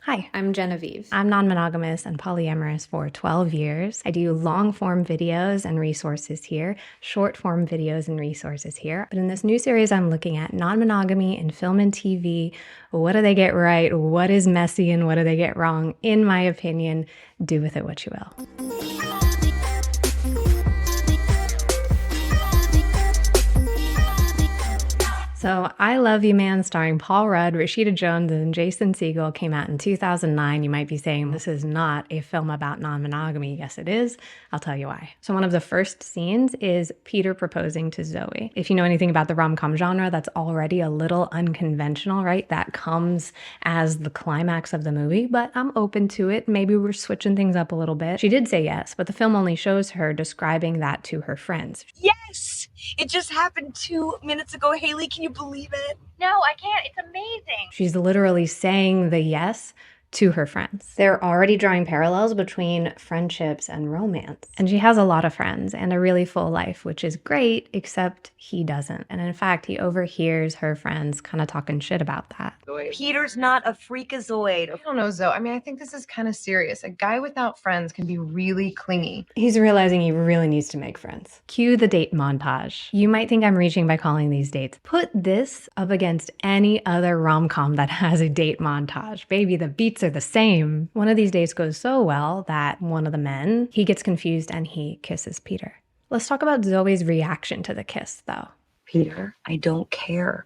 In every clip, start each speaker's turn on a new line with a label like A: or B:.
A: Hi, I'm Genevieve. I'm non-monogamous and polyamorous for 12 years. I do long-form videos and resources here, short-form videos and resources here. But in this new series, I'm looking at non-monogamy in film and TV. What do they get right? What is messy and what do they get wrong? In my opinion, do with it what you will. So I Love You Man, starring Paul Rudd, Rashida Jones, and Jason Segel, came out in 2009. You might be saying, this is not a film about non-monogamy. Yes, it is. I'll tell you why. So one of the first scenes is Peter proposing to Zoe. If you know anything about the rom-com genre, that's already a little unconventional, right? That comes as the climax of the movie, but I'm open to it. Maybe we're switching things up a little bit. She did say yes, but the film only shows her describing that to her friends.
B: Yes! It just happened 2 minutes ago, Haley. Can you believe it?
C: No, I can't. It's amazing.
A: She's literally saying the yes to her friends. They're already drawing parallels between friendships and romance. And she has a lot of friends and a really full life, which is great, except he doesn't. And in fact, he overhears her friends kind of talking shit about that.
B: Peter's not a freakazoid.
D: I don't know, Zoe. I mean, I think this is kind of serious. A guy without friends can be really clingy.
A: He's realizing he really needs to make friends. Cue the date montage. You might think I'm reaching by calling these dates. Put this up against any other rom-com that has a date montage. Baby, the beats are the same. One of these dates goes so well that one of the men, he gets confused and he kisses Peter. Let's talk about Zoe's reaction to the kiss, though.
B: Peter, I don't care.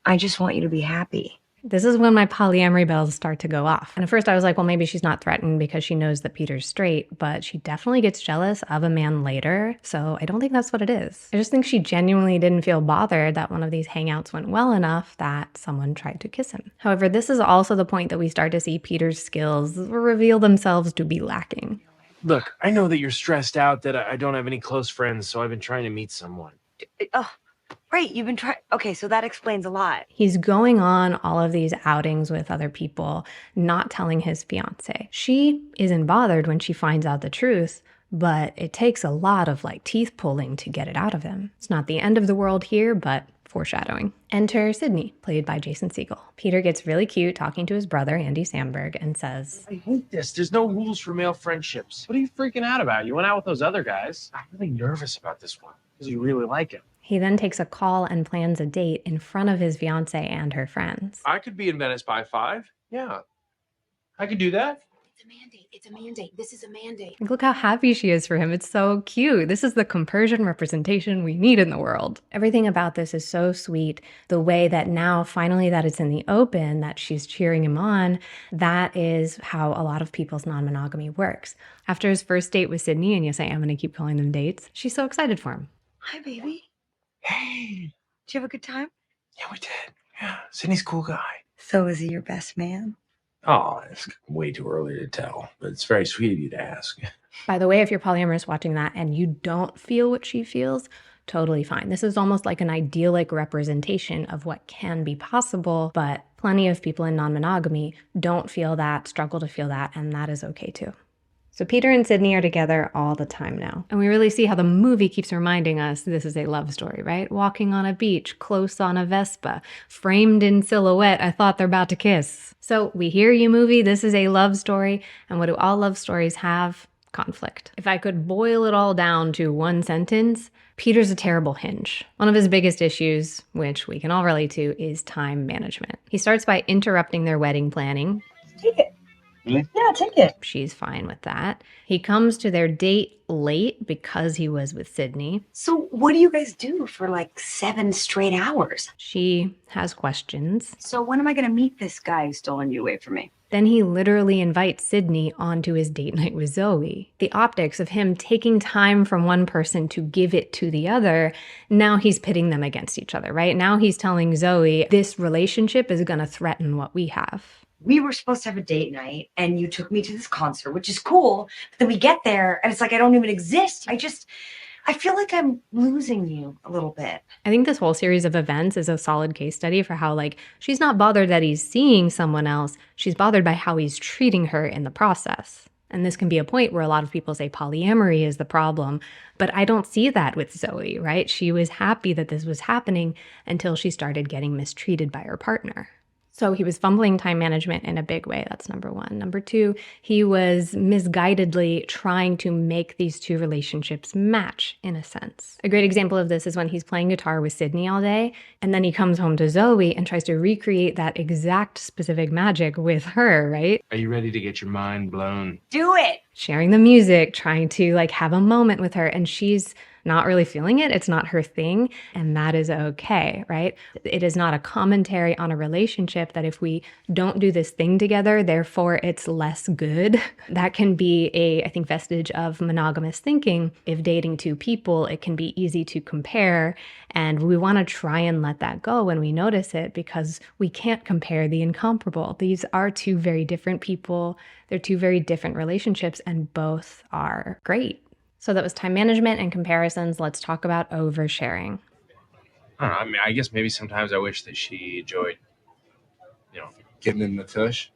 B: I just want you to be happy.
A: This is when my polyamory bells start to go off. And at first I was like, well, maybe she's not threatened because she knows that Peter's straight, but she definitely gets jealous of a man later. So I don't think that's what it is. I just think she genuinely didn't feel bothered that one of these hangouts went well enough that someone tried to kiss him. However, this is also the point that we start to see Peter's skills reveal themselves to be lacking.
E: Look, I know that you're stressed out that I don't have any close friends, so I've been trying to meet someone.
B: Oh, right. You've been trying. Okay, so that explains a lot.
A: He's going on all of these outings with other people, not telling his fiance. She isn't bothered when she finds out the truth, but it takes a lot of teeth pulling to get it out of him. It's not the end of the world here, but foreshadowing. Enter Sydney, played by Jason Segel. Peter gets really cute talking to his brother, Andy Samberg, and says,
E: I hate this. There's no rules for male friendships. What are you freaking out about? You went out with those other guys. I'm really nervous about this one because you really like him.
A: He then takes a call and plans a date in front of his fiance and her friends.
E: I could be in Venice by 5. Yeah, I could do that.
C: It's a mandate. It's a mandate. This is a mandate.
A: Look how happy she is for him. It's so cute. This is the compersion representation we need in the world. Everything about this is so sweet. The way that now, finally, that it's in the open, that she's cheering him on, that is how a lot of people's non-monogamy works. After his first date with Sydney, and yes, I am going to keep calling them dates, she's so excited for him.
B: Hi, baby.
E: Hey.
B: Did you have a good time?
E: Yeah, we did. Yeah, Sydney's a cool guy.
B: So is he your best man?
E: Oh, it's way too early to tell, but it's very sweet of you to ask.
A: By the way, if you're polyamorous watching that and you don't feel what she feels, totally fine. This is almost like an idyllic representation of what can be possible, but plenty of people in non-monogamy don't feel that, struggle to feel that, and that is okay too. So Peter and Sydney are together all the time now. And we really see how the movie keeps reminding us this is a love story, right? Walking on a beach, close on a Vespa, framed in silhouette, I thought they're about to kiss. So we hear you, movie, this is a love story. And what do all love stories have? Conflict. If I could boil it all down to one sentence, Peter's a terrible Hinge. One of his biggest issues, which we can all relate to, is time management. He starts by interrupting their wedding planning.
B: Take it.
E: Really?
B: Yeah, take it.
A: She's fine with that. He comes to their date late because he was with Sydney.
B: So what do you guys do for 7 straight hours?
A: She has questions.
B: So when am I going to meet this guy who's stolen you away from me?
A: Then he literally invites Sydney onto his date night with Zoe. The optics of him taking time from one person to give it to the other, now he's pitting them against each other, right? Now he's telling Zoe, this relationship is going to threaten what we have.
B: We were supposed to have a date night and you took me to this concert, which is cool. But then we get there and it's like I don't even exist. I feel like I'm losing you a little bit.
A: I think this whole series of events is a solid case study for how she's not bothered that he's seeing someone else. She's bothered by how he's treating her in the process. And this can be a point where a lot of people say polyamory is the problem, but I don't see that with Zoe, right? She was happy that this was happening until she started getting mistreated by her partner. So he was fumbling time management in a big way. That's number one. Number two, he was misguidedly trying to make these two relationships match in a sense. A great example of this is when he's playing guitar with Sydney all day, and then he comes home to Zoe and tries to recreate that exact specific magic with her, right?
E: Are you ready to get your mind blown?
B: Do it.
A: Sharing the music, trying to like have a moment with her, and she's not really feeling it. It's not her thing, and that is okay, right? It is not a commentary on a relationship that if we don't do this thing together, therefore it's less good. That can be I think, vestige of monogamous thinking. If dating two people, it can be easy to compare, and we want to try and let that go when we notice it because we can't compare the incomparable. These are two very different people. They're two very different relationships, and both are great. So that was time management and comparisons. Let's talk about oversharing.
E: I don't know. I mean, I guess maybe sometimes I wish that she enjoyed,
F: Getting in the tush?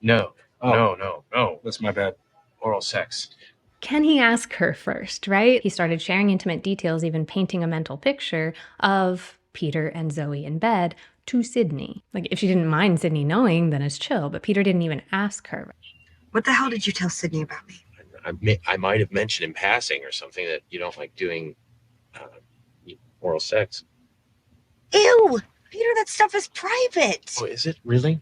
E: no,
F: Oh.
E: no,
F: That's my bad.
E: oral sex.
A: Can he ask her first, right? He started sharing intimate details, even painting a mental picture of Peter and Zoe in bed to Sydney. Like, if she didn't mind Sydney knowing, then it's chill, but Peter didn't even ask her.
B: What the hell did you tell Sydney about me?
E: I might have mentioned in passing or something that you don't like doing oral sex.
B: Ew, Peter, that stuff is private.
E: Oh, is it really?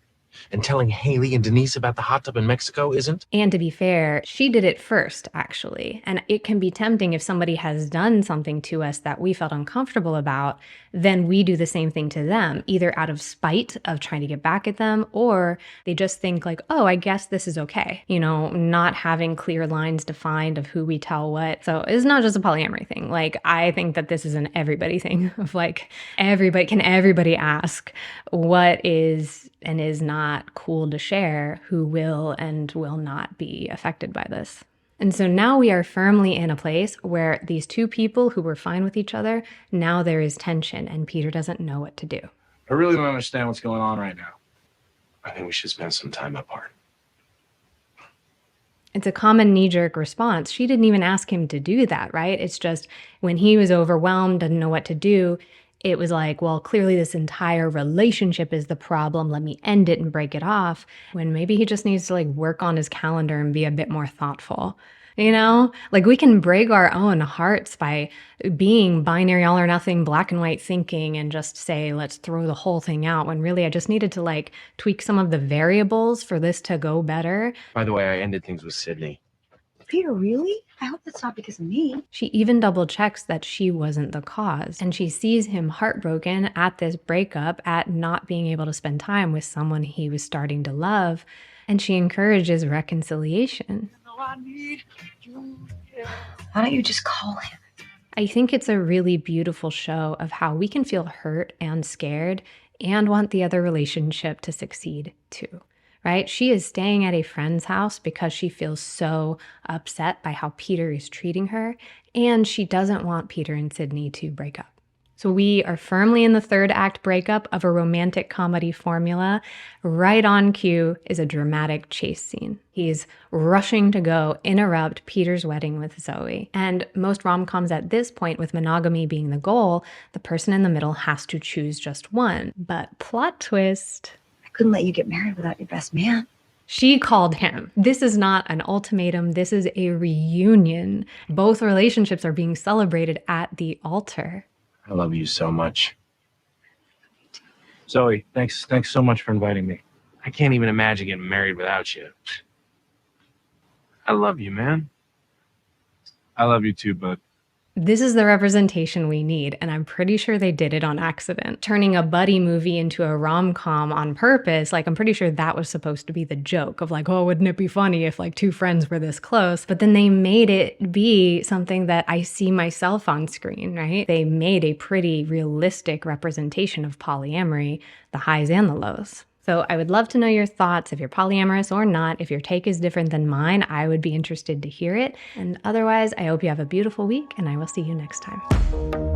E: And telling Haley and Denise about the hot tub in Mexico isn't?
A: And to be fair, she did it first, actually. And it can be tempting if somebody has done something to us that we felt uncomfortable about, then we do the same thing to them, either out of spite of trying to get back at them, or they just think like, oh, I guess this is okay. Not having clear lines defined of who we tell what. So it's not just a polyamory thing. Like, I think that this is an everybody thing of like, everybody ask what is and is not cool to share, who will and will not be affected by this. And so now we are firmly in a place where these two people who were fine with each other, now there is tension and Peter doesn't know what to do.
F: I really don't understand what's going on right now.
E: I think we should spend some time apart.
A: It's a common knee-jerk response. She didn't even ask him to do that, right? It's just when he was overwhelmed, didn't know what to do, it was like, well, clearly this entire relationship is the problem. Let me end it and break it off. When maybe he just needs to like work on his calendar and be a bit more thoughtful. Like we can break our own hearts by being binary, all or nothing, black and white thinking and just say, let's throw the whole thing out when really I just needed to like tweak some of the variables for this to go better.
E: By the way, I ended things with Sydney.
B: Peter, really? I hope that's not because of me.
A: She even double checks that she wasn't the cause. And she sees him heartbroken at this breakup, at not being able to spend time with someone he was starting to love. And she encourages reconciliation.
B: Why don't you just call him?
A: I think it's a really beautiful show of how we can feel hurt and scared and want the other relationship to succeed too. Right? She is staying at a friend's house because she feels so upset by how Peter is treating her, and she doesn't want Peter and Sydney to break up. So we are firmly in the third act breakup of a romantic comedy formula. Right on cue is a dramatic chase scene. He's rushing to go interrupt Peter's wedding with Zoe. And most rom-coms at this point, with monogamy being the goal, the person in the middle has to choose just one. But plot twist.
B: Couldn't let you get married without your best man.
A: She called him. This is not an ultimatum. This is a reunion. Both relationships are being celebrated at the altar.
E: I love you so much.
F: Zoe, thanks so much for inviting me.
E: I can't even imagine getting married without you. I love you, man.
F: I love you too, bud.
A: This is the representation we need, and I'm pretty sure they did it on accident. Turning a buddy movie into a rom-com on purpose, like I'm pretty sure that was supposed to be the joke of like, oh, wouldn't it be funny if like two friends were this close? But then they made it be something that I see myself on screen, right? They made a pretty realistic representation of polyamory, the highs and the lows. So I would love to know your thoughts. If you're polyamorous or not, if your take is different than mine, I would be interested to hear it. And otherwise, I hope you have a beautiful week, and I will see you next time.